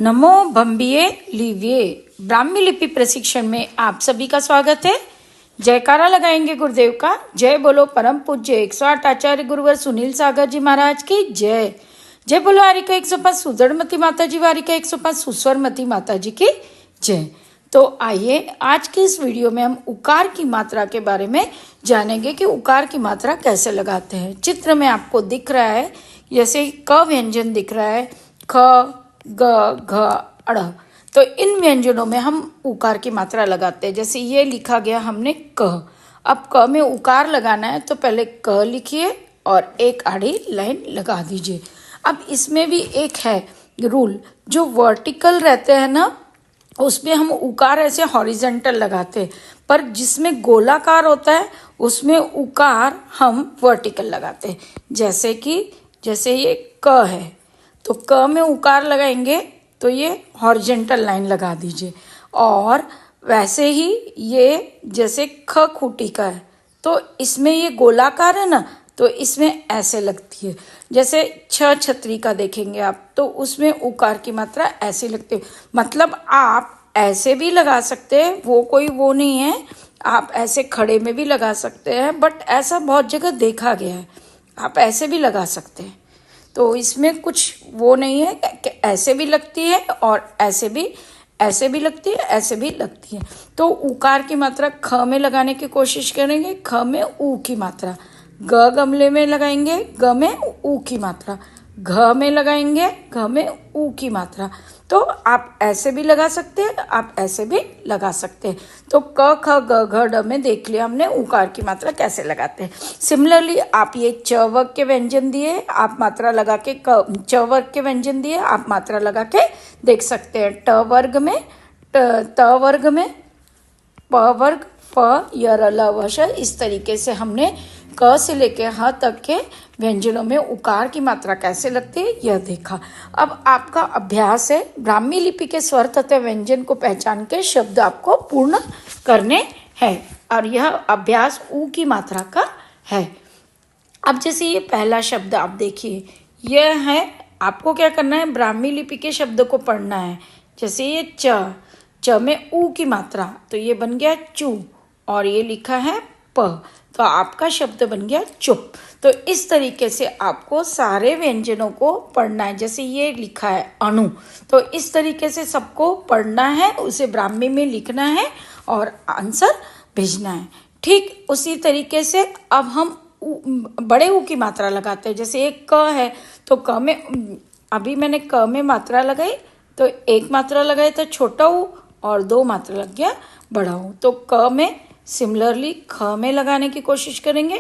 नमो बम्बिये लीविये ब्राह्मी लिपि प्रशिक्षण में आप सभी का स्वागत है। जयकारा लगाएंगे गुरुदेव का। जय बोलो परम पूज्य 108 आचार्य गुरुवर सुनील सागर जी महाराज की जय। जय बोलो आरिका 105 सुदृढ़मती माता जी वारिका 105 सुस्वरमती माता जी की जय। तो आइए आज के इस वीडियो में हम उकार की मात्रा के बारे में जानेंगे कि उकार की मात्रा कैसे लगाते हैं। चित्र में आपको दिख रहा है जैसे क व्यंजन दिख रहा है, ख ग घ अड़। तो इन व्यंजनों में हम उकार की मात्रा लगाते हैं। जैसे ये लिखा गया हमने क, अब क में उकार लगाना है तो पहले क लिखिए और एक आड़ी लाइन लगा दीजिए। अब इसमें भी एक है रूल, जो वर्टिकल रहते हैं ना उसमें हम उकार ऐसे हॉरिजेंटल लगाते हैं, पर जिसमें गोलाकार होता है उसमें उकार हम वर्टिकल लगाते हैं। जैसे ये क है तो क में उकार लगाएंगे तो ये हॉरिजेंटल लाइन लगा दीजिए। और वैसे ही ये जैसे ख खूटी का है तो इसमें ये गोलाकार है ना, तो इसमें ऐसे लगती है। जैसे छ छतरी का देखेंगे आप तो उसमें उकार की मात्रा ऐसे लगती है। मतलब आप ऐसे भी लगा सकते हैं, वो नहीं है, आप ऐसे खड़े में भी लगा सकते हैं, बट ऐसा बहुत जगह देखा गया है, आप ऐसे भी लगा सकते हैं। तो इसमें कुछ वो नहीं है कि ऐसे भी लगती है और ऐसे भी लगती है, ऐसे भी लगती है। तो उकार की मात्रा ख में लगाने की कोशिश करेंगे, ख में ऊ की मात्रा, ग गमले में लगाएंगे, ग में ऊ की मात्रा, घ में लगाएंगे, घ में ऊ की मात्रा। तो आप ऐसे भी लगा सकते हैं, आप ऐसे भी लगा सकते हैं। तो क ख ग घ ड में देख लिया हमने उकार की मात्रा कैसे लगाते हैं। सिमिलरली आप ये च वर्ग के व्यंजन दिए, आप मात्रा लगा के च वर्ग के व्यंजन दिए, आप मात्रा लगा के देख सकते हैं। ट वर्ग में त वर्ग में प वर्ग फ य र ल व श, इस तरीके से हमने क से लेके ह तक के व्यंजनों में उकार की मात्रा कैसे लगती है यह देखा। अब आपका अभ्यास है ब्राह्मी लिपि के स्वर तथा व्यंजन को पहचान के शब्द आपको पूर्ण करने हैं, और यह अभ्यास ऊ की मात्रा का है। अब जैसे ये पहला शब्द आप देखिए, यह है, आपको क्या करना है, ब्राह्मी लिपि के शब्द को पढ़ना है। जैसे ये च में ऊ की मात्रा, तो ये बन गया चू, और ये लिखा है प, तो आपका शब्द बन गया चुप। तो इस तरीके से आपको सारे व्यंजनों को पढ़ना है। जैसे ये लिखा है अणु, तो इस तरीके से सबको पढ़ना है, उसे ब्राह्मी में लिखना है और आंसर भेजना है। ठीक उसी तरीके से अब हम बड़े ऊ की मात्रा लगाते हैं। जैसे एक क है तो क में, अभी मैंने क में मात्रा लगाई तो एक मात्रा लगाई तो छोटा ऊ और दो मात्रा लग गया बड़ा ऊ। तो क में सिमिलरली ख में लगाने की कोशिश करेंगे,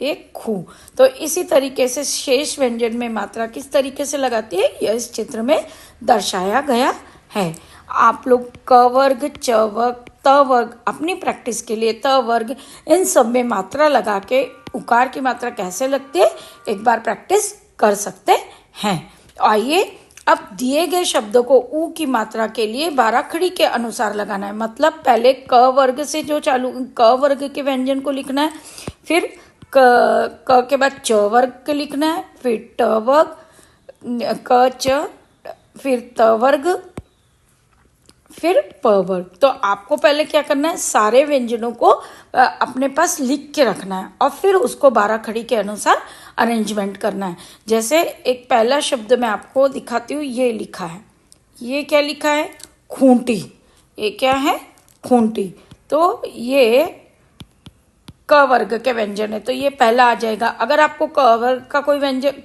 एक खू। तो इसी तरीके से शेष व्यंजन में मात्रा किस तरीके से लगाती है यह इस चित्र में दर्शाया गया है। आप लोग क वर्ग, च वर्ग, त वर्ग अपनी प्रैक्टिस के लिए, त वर्ग, इन सब में मात्रा लगा के उकार की मात्रा कैसे लगती है एक बार प्रैक्टिस कर सकते हैं। आइए अब दिए गए शब्दों को ऊ की मात्रा के लिए बाराखड़ी के अनुसार लगाना है। मतलब पहले क वर्ग से जो चालू, क वर्ग के व्यंजन को लिखना है, फिर क के बाद च वर्ग के लिखना है, फिर ट वर्ग, क च, फिर त वर्ग, फिर प वर्ग। तो आपको पहले क्या करना है, सारे व्यंजनों को अपने पास लिख के रखना है और फिर उसको बाराखड़ी के अनुसार अरेंजमेंट करना है। जैसे एक पहला शब्द मैं आपको दिखाती हूँ, ये लिखा है, ये क्या लिखा है, खूंटी। ये क्या है, खूंटी। तो ये क वर्ग के व्यंजन है, तो ये पहला आ जाएगा। अगर आपको क वर्ग का कोई व्यंजन,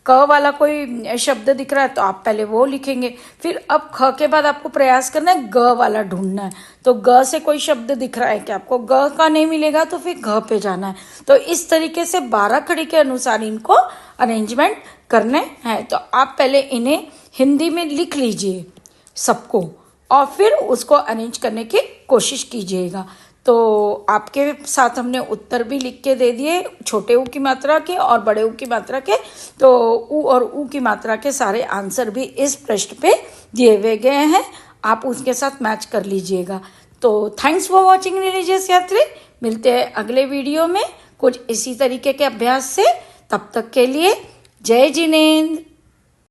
क वाला कोई शब्द दिख रहा है तो आप पहले वो लिखेंगे। फिर अब ख के बाद आपको प्रयास करना है ग वाला ढूंढना है। तो ग से कोई शब्द दिख रहा है कि आपको ग का नहीं मिलेगा तो फिर घ पे जाना है। तो इस तरीके से बाराखड़ी के अनुसार इनको अरेंजमेंट करने हैं। तो आप पहले इन्हें हिंदी में लिख लीजिए सबको और फिर उसको अरेंज करने की कोशिश कीजिएगा। तो आपके साथ हमने उत्तर भी लिख के दे दिए, छोटे ऊ की मात्रा के और बड़े ऊ की मात्रा के। तो ऊ और ऊ की मात्रा के सारे आंसर भी इस पृष्ठ पे दिए हुए गए हैं, आप उसके साथ मैच कर लीजिएगा। तो थैंक्स फॉर वॉचिंग रिलीजियस यात्री। मिलते हैं अगले वीडियो में कुछ इसी तरीके के अभ्यास से। तब तक के लिए जय जिनेंद्र।